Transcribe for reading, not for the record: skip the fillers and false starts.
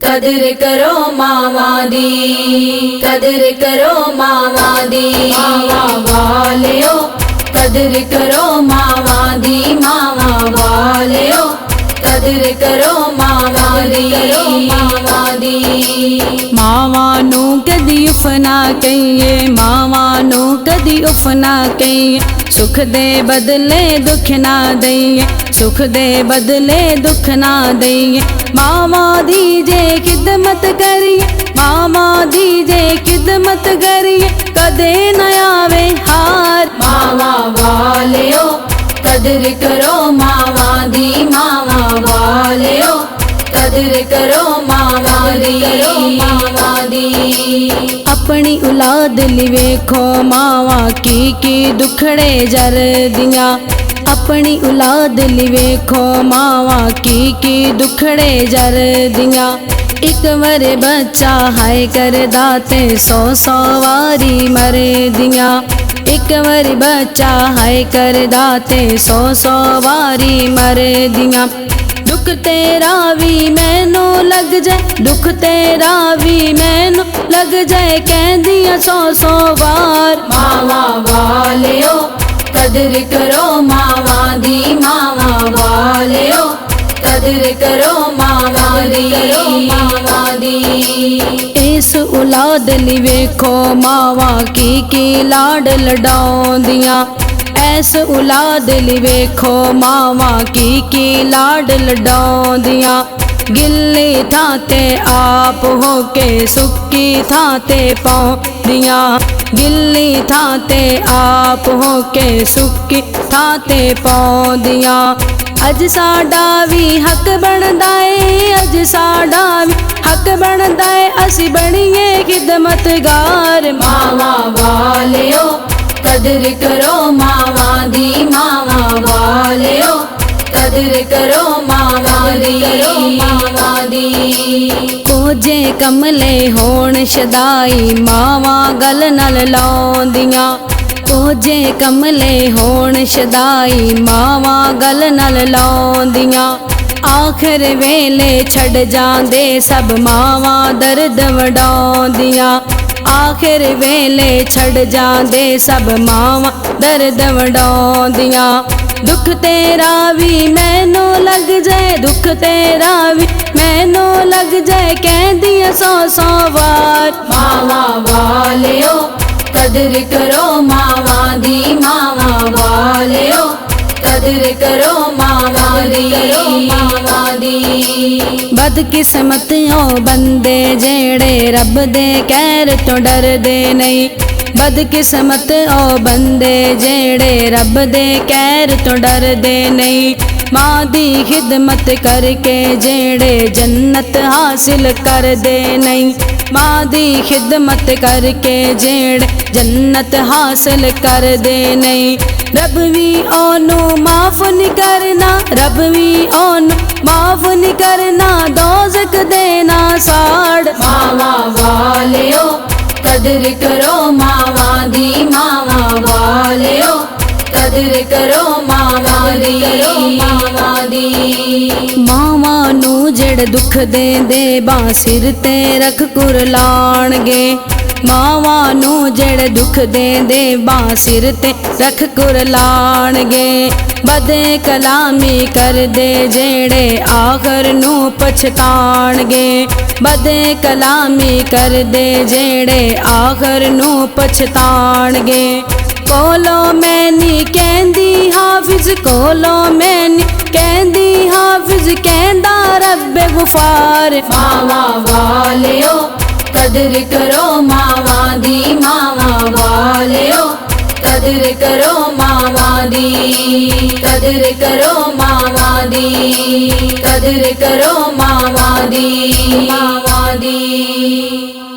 कदर करो मावा दी, कदर करो मावा दी। मावा वालियो कदर करो मावा दी, मावा वालियो कदर करो मावा दी, मावा दी। मावा नू कदी उफ ना कहिए, मावा नू कदी उफ ना कहिए। सुख दे बदले दुख ना दइए, सुख दे बदले दुख ना दइए। मावा दीजे खिदमत करिए, मावा दीजे खिदमत करिए, कदे न आवे हार। मावा वालियो कदर करो मावा दी, मावा वालियो कदर करो मावा दी, मावा दी। अपनी औलाद ली वेखो मावा की दुखड़े जर दियां। अपनी औलाद ली वेखो मावा की दुखड़े जर दियां। एक बार बच्चा हाय कर दाते 100 वारी मर दियां। एक बार बच्चा हाय कर दाते 100 वारी मर दियां। दुख तेरा भी मैनू लग जाए, दुख तेरा भी मैनू लग जाए, कहदियां 100 बार। मावा वालियो कदर करो मावा दी, मावा वालियो कदर करो मावा दी, मावा दी। इस औलाद ली वेखो मावा की लाड लडाउंदियां। ऐस औलाद ली वेखो मावा की लाड लडाउंदियां। गिल्ली थाते आप होके सुक्की थाते पौंदियां। गिल्ली थाते आप होके सुक्की थाते पौंदियां। अज साडा भी हक बनदा है, अज साडा भी हक बनदा है, असी बणीए खिदमतगार। मावा वालियो कदर करो मावा दी, मावा वालियो कदर करो मावा दी, मावा दी। कोजे कमले होण शदाई मावा गल नल लाउंदियां। कोजे कमले होण शदाई मावा गल नल लाउंदियां। आखिर वेले छड़ जांदे सब मावा दर्द वडाउंदियां। आखिर वेले छड़ जांदे सब मावा दर्द वडाउंदियां। दुख तेरा भी मैनू लग जाए, दुख तेरा भी मैनू लग जाए, कहदियां 100 बार। मावा वालियो कदर करो मावा दी, मावा वालियो कदर करो मावा दी, मावा दी। बदकिस्मत ओ बंदे जेड़े रब दे कहर तो डरदे नहीं। बदकिस्मत ओ बंदे जेड़े रब दे कहर तो डरदे नहीं। मां दी खिदमत करके जेड़े जन्नत हासिल करदे नहीं। मां दी खिदमत करके जेड़े जन्नत हासिल करदे नहीं। रब भी ओनू माफ नहीं करना, रब भी ओनू माफ नहीं करना, दोज़ख देना साड़। मावा वालियो कदर करो मावा दी, मावा वालियो कदर करो मावा दी, मावा दी। मावा नू जेड़ दुख दे बासिर ते रख कुरलाणगे। मावा नू जेड़ दुख दे बासिर ते रख कुरलाणगे। बदे कलामी कर दे जेड़े आखर नू पछताणगे। बदे कलामी कर दे जेड़े आखर नू पछताणगे। कोलो मैनी कहंदी हाफिज, कोलो मैनी कहंदी हाफिज, कहंदा रब्बे गुफार। मावा वालियो कदर करो मावा दी, मावा वालियो कदर करो मावा दी, कदर करो मावा दी, कदर करो मावा दी, मावा दी।